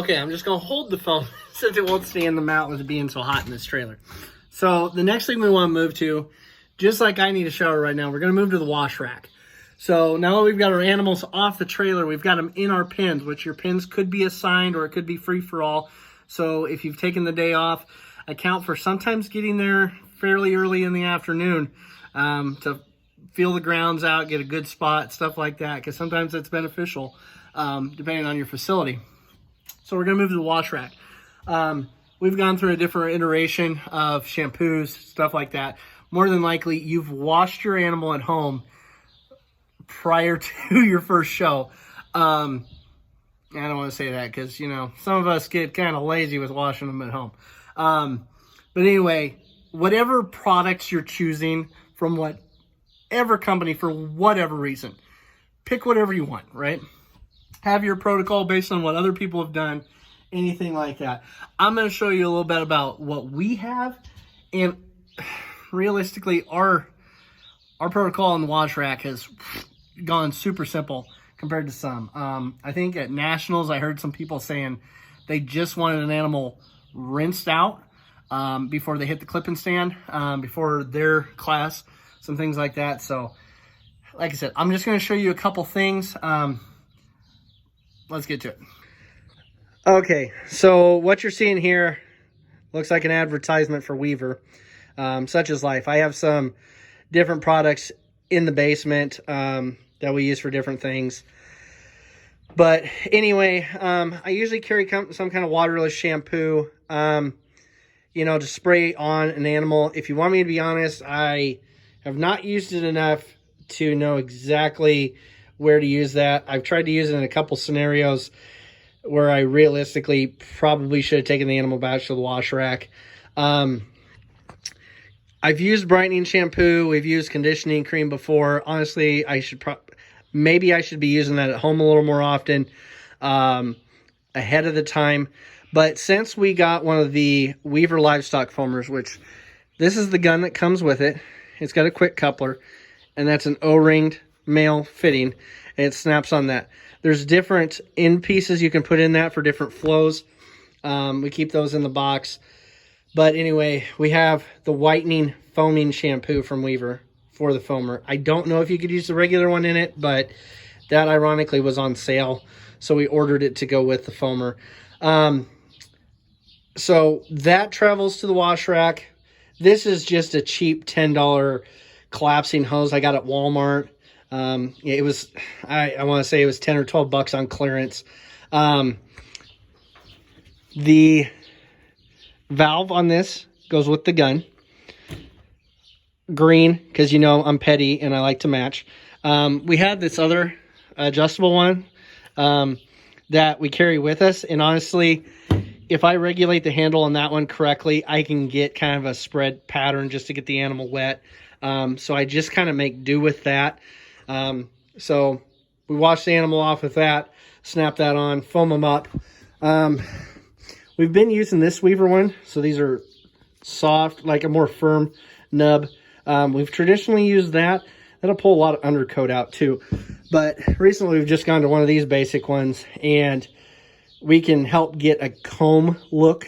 Okay, I'm just going to hold the phone since it won't stay in the mount with it being so hot in this trailer. So the next thing we want to move to, just like I need a shower right now, we're going to move to the wash rack. So now that we've got our animals off the trailer, we've got them in our pens, which your pens could be assigned or it could be free for all. So if you've taken the day off, account for sometimes getting there fairly early in the afternoon to feel the grounds out, get a good spot, stuff like that, because sometimes it's beneficial depending on your facility. So we're going to move to the wash rack. We've gone through a different iteration of shampoos, stuff like that. More than likely, you've washed your animal at home prior to your first show. I don't want to say that because, you know, some of us get kind of lazy with washing them at home. But anyway, whatever products you're choosing from whatever company for whatever reason, pick whatever you want, right? Have your protocol based on what other people have done, anything like that. I'm going to show you a little bit about what we have, and realistically, our protocol in the wash rack has gone super simple compared to some. I think at Nationals, I heard some people saying they just wanted an animal rinsed out before they hit the clipping stand, before their class, some things like that. So, like I said, I'm just going to show you a couple things. Let's get to it. Okay, so what you're seeing here looks like an advertisement for Weaver, such as life. I have some different products in the basement that we use for different things. But anyway, I usually carry some kind of waterless shampoo, you know, to spray on an animal. If you want me to be honest, I have not used it enough to know exactly where to use that. I've tried to use it in a couple scenarios where I realistically probably should have taken the animal back to the wash rack. I've used brightening shampoo. We've used conditioning cream before. Honestly, maybe I should be using that at home a little more often, ahead of the time. But since we got one of the Weaver livestock foamers, which this is the gun that comes with it, it's got a quick coupler, and that's an O-ringed male fitting, and it snaps on that. There's different end pieces you can put in that for different flows. We keep those in the box. But anyway, we have the whitening foaming shampoo from Weaver for the foamer. I don't know if you could use the regular one in it, but that ironically was on sale, so we ordered it to go with the foamer. So that travels to the wash rack. This is just a cheap $10 collapsing hose I got at Walmart. It was, I want to say it was 10 or 12 bucks on clearance. The valve on this goes with the gun. Green, because you know I'm petty and I like to match. We had this other adjustable one that we carry with us, and honestly, if I regulate the handle on that one correctly, I can get kind of a spread pattern just to get the animal wet. So I just kind of make do with that. So we wash the animal off with that, snap that on, foam them up. We've been using this Weaver one, so these are soft, like a more firm nub. We've traditionally used that. That'll pull a lot of undercoat out too. But recently we've just gone to one of these basic ones, and we can help get a comb look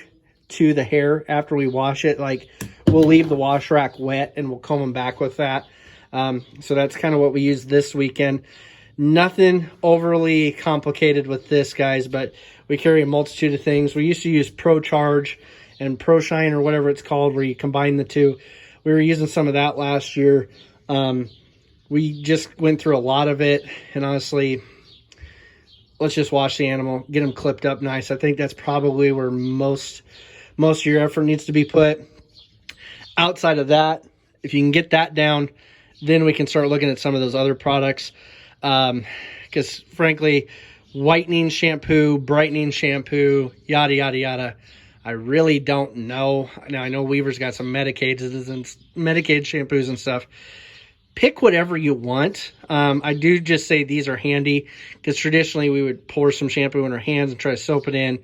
to the hair after we wash it. Like, we'll leave the wash rack wet and we'll comb them back with that. So that's kind of what we used this weekend. Nothing overly complicated with this, guys, but we carry a multitude of things. We used to use Pro Charge and Pro Shine, or whatever it's called, where you combine the two. We were using some of that last year. We just went through a lot of it, and honestly, let's just wash the animal, get them clipped up nice. I think that's probably where most of your effort needs to be put. Outside of that, if you can get that down, then we can start looking at some of those other products. Because frankly, whitening shampoo, brightening shampoo, yada, yada, yada, I really don't know. Now, I know Weaver's got some medicated shampoos and stuff. Pick whatever you want. I do just say these are handy, because traditionally we would pour some shampoo in our hands and try to soap it in.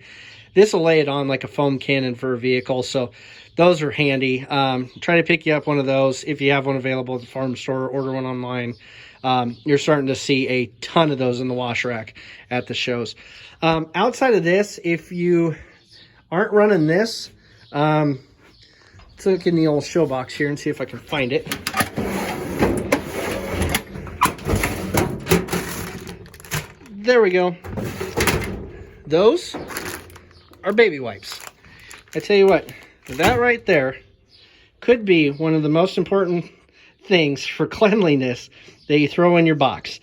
This will lay it on like a foam cannon for a vehicle, so those are handy. Try to pick you up one of those if you have one available at the farm store. Order one online. you're starting to see a ton of those in the wash rack at the shows. Outside of this, if you aren't running this, let's look in the old show box here and see if I can find it. There we go. Those are baby wipes. I tell you what, that right there could be one of the most important things for cleanliness that you throw in your box.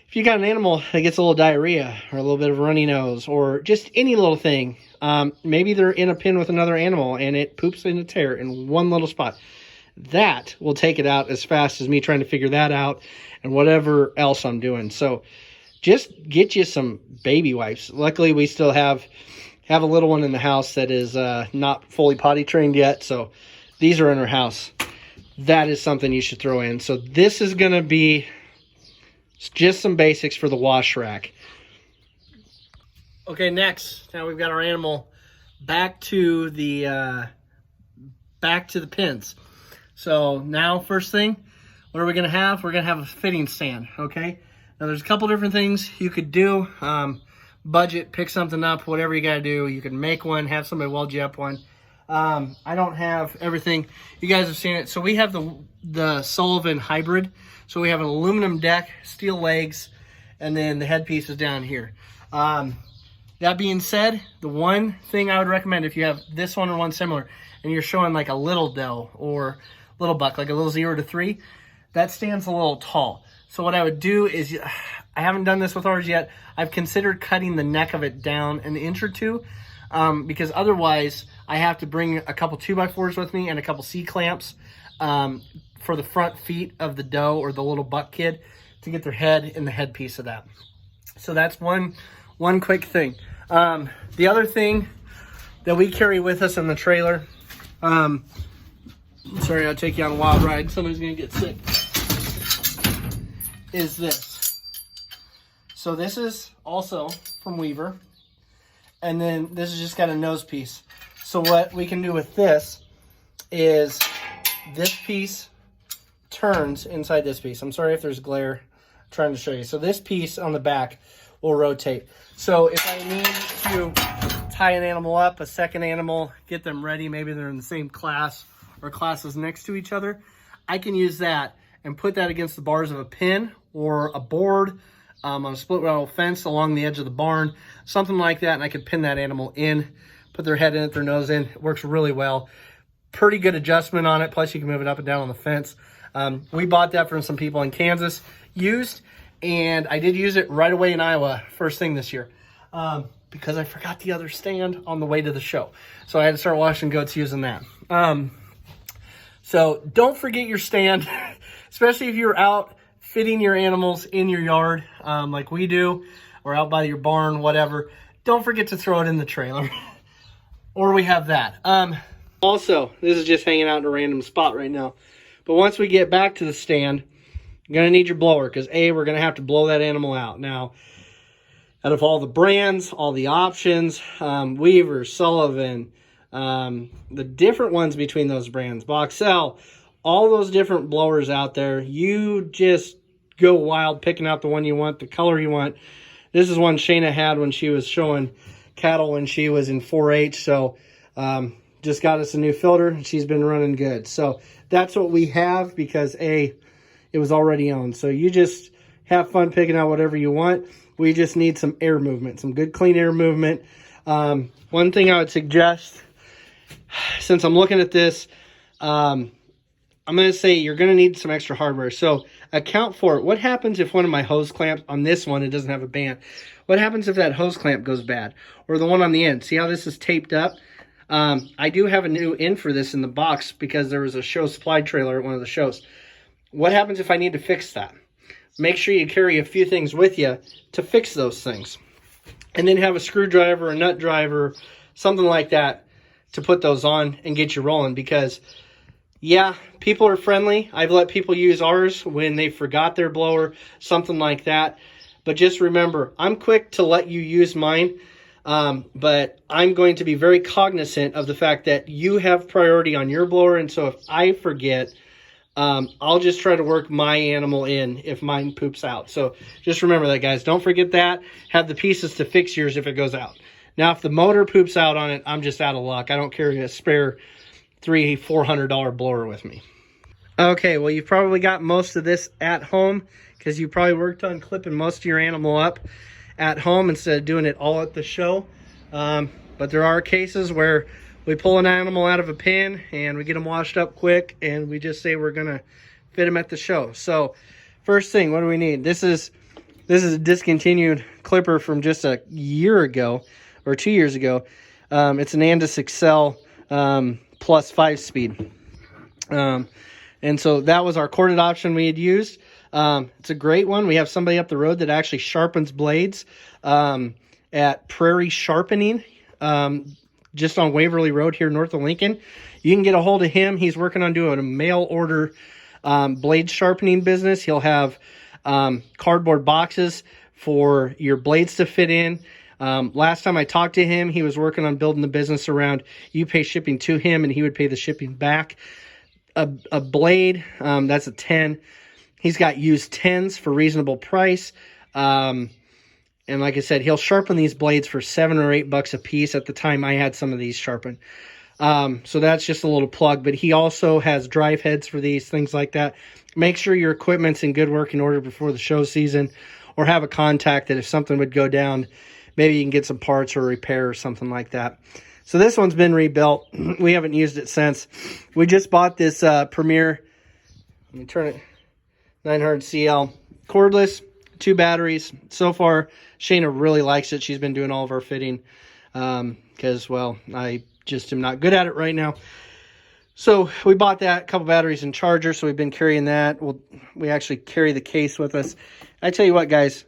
If you got an animal that gets a little diarrhea or a little bit of a runny nose or just any little thing, maybe they're in a pen with another animal and it poops in a tear in one little spot, that will take it out as fast as me trying to figure that out and whatever else I'm doing. So just get you some baby wipes. Luckily, we still have a little one in the house that is not fully potty trained yet, so these are in our house. That is something you should throw in. So this is going to be just some basics for the wash rack. Okay, next, now we've got our animal back to the pens. So now, first thing, what are we going to have? We're going to have a fitting stand, okay? Now, there's a couple different things you could do. Budget, pick something up, whatever you got to do. You can make one, have somebody weld you up one. I don't have everything. You guys have seen it. So we have the Sullivan hybrid. So we have an aluminum deck, steel legs, and then the headpiece is down here. That being said, the one thing I would recommend if you have this one or one similar, and you're showing like a little doe or little buck, like a little 0 to 3, that stands a little tall. So what I would do is, I haven't done this with ours yet. I've considered cutting the neck of it down an inch or two, because otherwise I have to bring a couple 2x4s with me and a couple C-clamps for the front feet of the doe or the little buck kid to get their head in the headpiece of that. So that's one quick thing. The other thing that we carry with us in the trailer, sorry, I'll take you on a wild ride. Somebody's gonna get sick. Is this. So this is also from Weaver. And then this is just got a nose piece. So what we can do with this is this piece turns inside this piece. I'm sorry if there's glare. I'm trying to show you. So this piece on the back will rotate. So if I need to tie an animal up, a second animal, get them ready, maybe they're in the same class or classes next to each other, I can use that and put that against the bars of a pen or a board on a split rail fence along the edge of the barn, something like that, and I could pin that animal in, put their head in it, their nose in. It works really well. Pretty good adjustment on it, plus you can move it up and down on the fence. We bought that from some people in Kansas, used, and I did use it right away in Iowa, first thing this year, because I forgot the other stand on the way to the show. So I had to start washing goats using that. So don't forget your stand, especially if you're out fitting your animals in your yard like we do, or out by your barn, whatever. Don't forget to throw it in the trailer. Or we have that. Also, this is just hanging out in a random spot right now. But once we get back to the stand, you're going to need your blower, because we're going to have to blow that animal out. Now, out of all the brands, all the options, Weaver, Sullivan, the different ones between those brands, Boxell, all those different blowers out there, you just go wild picking out the one you want, the color you want. This is one Shayna had when she was showing cattle when she was in 4-H. So just got us a new filter, and she's been running good. So that's what we have, because it was already owned. So you just have fun picking out whatever you want. We just need some air movement, some good clean air movement. One thing I would suggest, since I'm looking at this, I'm going to say you're going to need some extra hardware. So account for it. What happens if one of my hose clamps on this one, it doesn't have a band? What happens if that hose clamp goes bad? Or the one on the end? See how this is taped up? I do have a new end for this in the box, because there was a show supply trailer at one of the shows. What happens if I need to fix that? Make sure you carry a few things with you to fix those things. And then have a screwdriver, a nut driver, something like that to put those on and get you rolling. Because, yeah, people are friendly. I've let people use ours when they forgot their blower, something like that. But just remember, I'm quick to let you use mine. But I'm going to be very cognizant of the fact that you have priority on your blower. And so if I forget, I'll just try to work my animal in if mine poops out. So just remember that, guys. Don't forget that. Have the pieces to fix yours if it goes out. Now, if the motor poops out on it, I'm just out of luck. I don't carry a spare $300-400 blower with me. Okay, well, you've probably got most of this at home because you probably worked on clipping most of your animal up at home instead of doing it all at the show. But there are cases where we pull an animal out of a pen and we get them washed up quick and we just say we're gonna fit them at the show. So first thing, what do we need? This is a discontinued clipper from just a year ago or 2 years ago. It's an Andis Excel plus 5-speed. And so that was our corded option we had used. It's a great one. We have somebody up the road that actually sharpens blades at Prairie Sharpening, just on Waverly Road here north of Lincoln. You can get a hold of him. He's working on doing a mail order blade sharpening business. He'll have cardboard boxes for your blades to fit in. Last time I talked to him, he was working on building the business around you pay shipping to him and he would pay the shipping back. A blade, that's a 10. He's got used 10s for reasonable price. And like I said, he'll sharpen these blades for $7 or $8 a piece. At the time I had some of these sharpened. So that's just a little plug, but he also has drive heads for these, things like that. Make sure your equipment's in good working order before the show season, or have a contact that if something would go down, maybe you can get some parts or repair or something like that. So this one's been rebuilt. We haven't used it since. We just bought this Premier, let me turn it, 900CL cordless, 2 batteries. So far, Shayna really likes it. She's been doing all of our fitting because, well, I just am not good at it right now. So we bought that, a couple batteries and charger, so we've been carrying that. We actually carry the case with us. I tell you what, guys,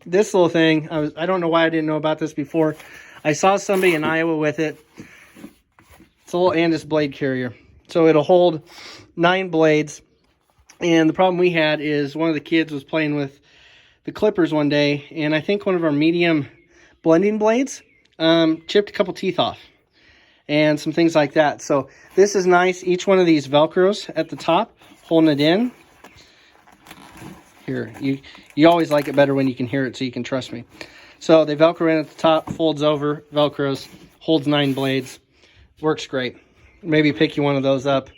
this little thing, I don't know why I didn't know about this before. I saw somebody in Iowa with it. It's a little Andis blade carrier. So it'll hold 9 blades. And the problem we had is one of the kids was playing with the clippers one day, and I think one of our medium blending blades chipped a couple teeth off and some things like that. So this is nice. Each one of these Velcros at the top, holding it in. Here, you always like it better when you can hear it, so you can trust me. So they Velcro in at the top, folds over, Velcros, holds 9 blades. Works great. Maybe pick you one of those up.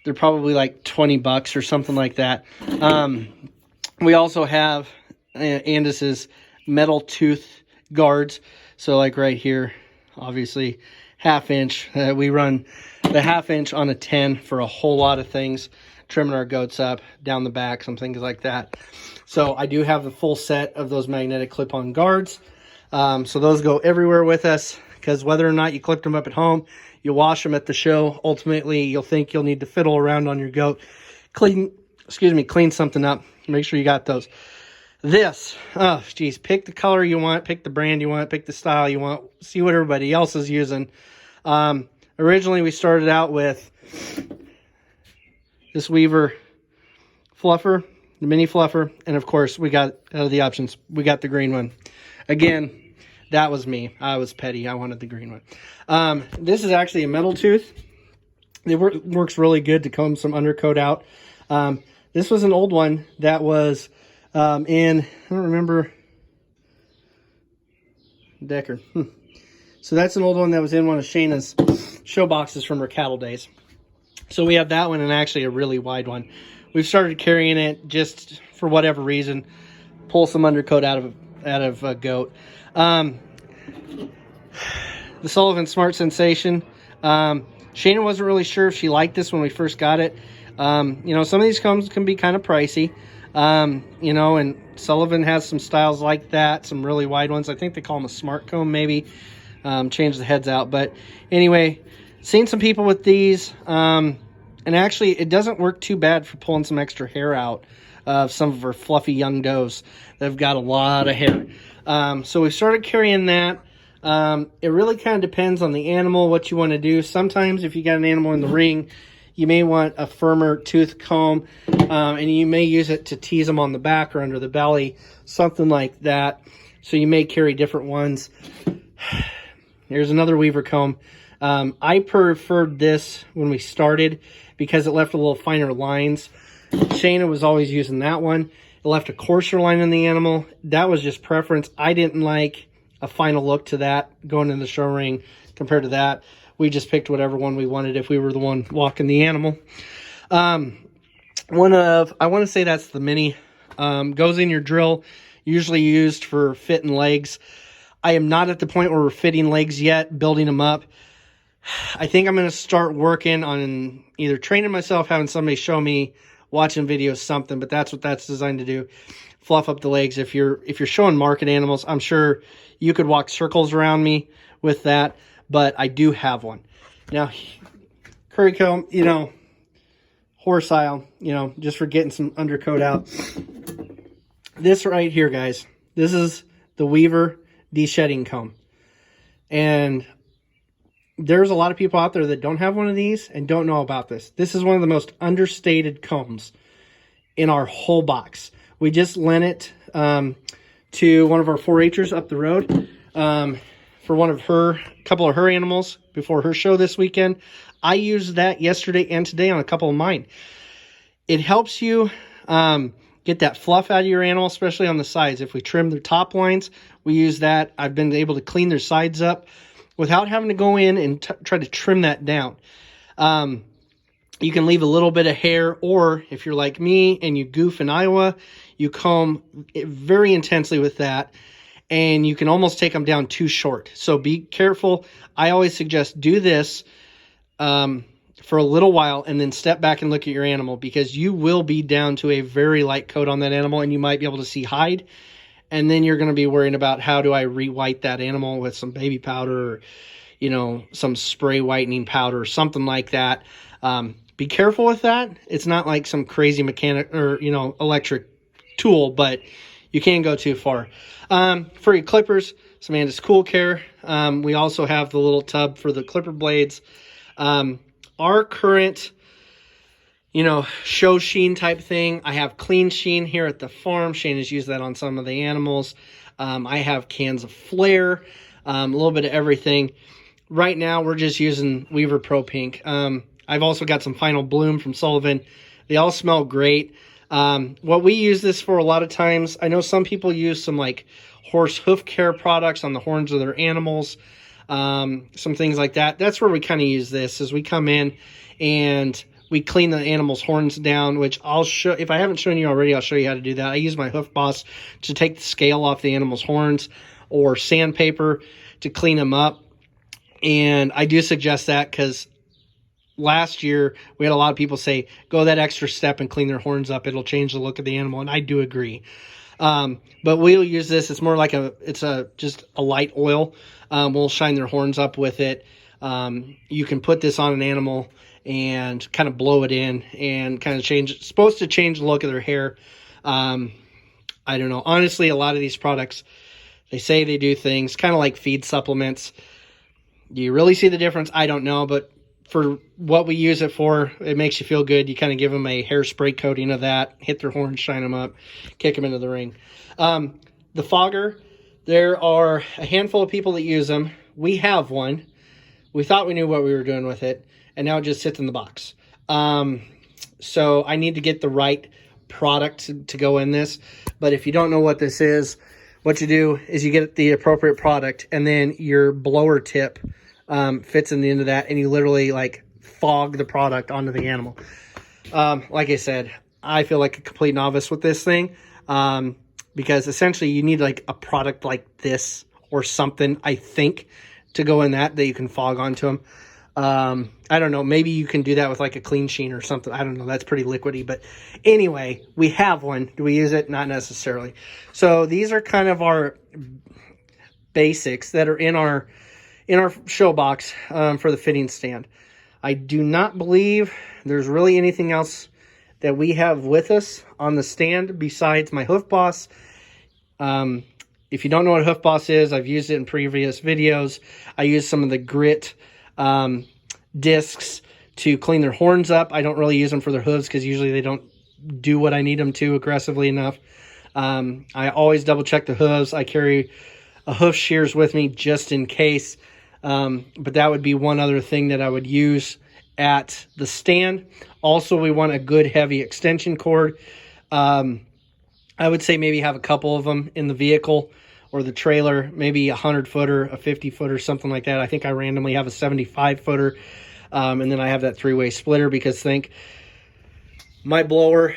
They're probably like $20 or something like that. We also have Andis's metal tooth guards. So like right here, obviously 1/2 inch. We run the 1/2 inch on a 10 for a whole lot of things. Trimming our goats up, down the back, some things like that. So I do have the full set of those magnetic clip-on guards. So those go everywhere with us, because whether or not you clipped them up at home, you wash them at the show. Ultimately, you'll think you'll need to fiddle around on your goat. Clean something up. Make sure you got those. This, oh, geez, pick the color you want, pick the brand you want, pick the style you want, see what everybody else is using. Originally, we started out with this Weaver fluffer, the mini fluffer, and of course we got out of the options, we got the green one. Again, that was me. I was petty. I wanted the green one. This is actually a metal tooth. It works really good to comb some undercoat out. This was an old one that was in, I don't remember, Decker. So that's an old one that was in one of Shayna's show boxes from her cattle days. So we have that one, and actually a really wide one. We've started carrying it just for whatever reason, pull some undercoat out of a goat. The Sullivan Smart Sensation. Shayna wasn't really sure if she liked this when we first got it. You know, some of these combs can be kind of pricey. You know, and Sullivan has some styles like that, some really wide ones. I think they call them a smart comb, maybe. Change the heads out. But anyway, seen some people with these, and actually it doesn't work too bad for pulling some extra hair out of some of our fluffy young does that have got a lot of hair. So we started carrying that. It really kind of depends on the animal, what you want to do. Sometimes if you got an animal in the ring, you may want a firmer tooth comb, and you may use it to tease them on the back or under the belly, something like that. So you may carry different ones. Here's another Weaver comb. I preferred this when we started because it left a little finer lines. Shayna was always using that one. It left a coarser line on the animal. That was just preference. I didn't like a final look to that going in the show ring compared to that. We just picked whatever one we wanted if we were the one walking the animal. I want to say that's the mini. Goes in your drill, usually used for fitting legs. I am not at the point where we're fitting legs yet, building them up. I think I'm going to start working on either training myself, having somebody show me, watching videos, something, but that's what that's designed to do. Fluff up the legs. If you're showing market animals, I'm sure you could walk circles around me with that, but I do have one. Now, curry comb, you know, horse aisle, you know, just for getting some undercoat out. This right here, guys, this is the Weaver de-shedding comb. And there's a lot of people out there that don't have one of these and don't know about this. This is one of the most understated combs in our whole box. We just lent it to one of our 4-H'ers up the road for a couple of her animals before her show this weekend. I used that yesterday and today on a couple of mine. It helps you get that fluff out of your animal, especially on the sides. If we trim their top lines, we use that. I've been able to clean their sides up without having to go in and try to trim that down. You can leave a little bit of hair, or if you're like me and you goof in Iowa, you comb it very intensely with that, and you can almost take them down too short. So be careful. I always suggest do this for a little while and then step back and look at your animal, because you will be down to a very light coat on that animal and you might be able to see hide. And then you're going to be worrying about, how do I re-white that animal with some baby powder, or, you know, some spray whitening powder or something like that. Be careful with that. It's not like some crazy mechanic or, you know, electric tool, but you can go too far. For your clippers, Samanda's Cool Care. We also have the little tub for the clipper blades. Our current, you know, show sheen type thing, I have clean sheen here at the farm. Shane has used that on some of the animals. I have cans of Flare, a little bit of everything. Right now, we're just using Weaver Pro Pink. I've also got some Final Bloom from Sullivan. They all smell great. What we use this for a lot of times, I know some people use some like horse hoof care products on the horns of their animals, some things like that. That's where we kind of use this, is we come in and we clean the animal's horns down, which I'll show. If I haven't shown you already, I'll show you how to do that. I use my Hoof Boss to take the scale off the animal's horns, or sandpaper to clean them up. And I do suggest that because last year we had a lot of people say, go that extra step and clean their horns up. It'll change the look of the animal. And I do agree. But we'll use this. It's more like just a light oil. We'll shine their horns up with it. You can put this on an animal and kind of blow it in and kind of change. It's supposed to change the look of their hair. I don't know. Honestly, a lot of these products, they say they do things kind of like feed supplements. Do you really see the difference? I don't know, but for what we use it for, it makes you feel good. You kind of give them a hairspray coating of that, hit their horns, shine them up, kick them into the ring. The fogger, there are a handful of people that use them. We have one. We thought we knew what we were doing with it, and now it just sits in the box. So I need to get the right product to go in this. But if you don't know what this is, what you do is you get the appropriate product, and then your blower tip fits in the end of that, and you literally like fog the product onto the animal. Like I said, I feel like a complete novice with this thing, because essentially you need like a product like this or something, I think, to go in that you can fog onto them. I don't know, maybe you can do that with like a clean sheen or something. I don't know, that's pretty liquidy. But anyway, we have one. Do we use it? Not necessarily. So these are kind of our basics that are in our show box for the fitting stand. I do not believe there's really anything else that we have with us on the stand besides my Hoof Boss. If you don't know what Hoof Boss is, I've used it in previous videos. I use some of the grit discs to clean their horns up. I don't really use them for their hooves because usually they don't do what I need them to aggressively enough. I always double check the hooves. I carry a hoof shears with me just in case. But that would be one other thing that I would use at the stand. Also, we want a good heavy extension cord. I would say maybe have a couple of them in the vehicle or the trailer, maybe a 100-footer, a 50-footer, something like that. I think I randomly have a 75-footer, and then I have that 3-way splitter, because think, my blower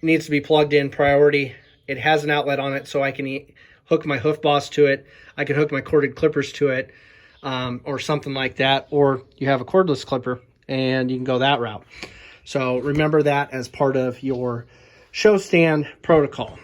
needs to be plugged in priority. It has an outlet on it, so I can hook my hoof boss to it. I can hook my corded clippers to it, or something like that. Or you have a cordless clipper, and you can go that route. So remember that as part of your show stand protocol.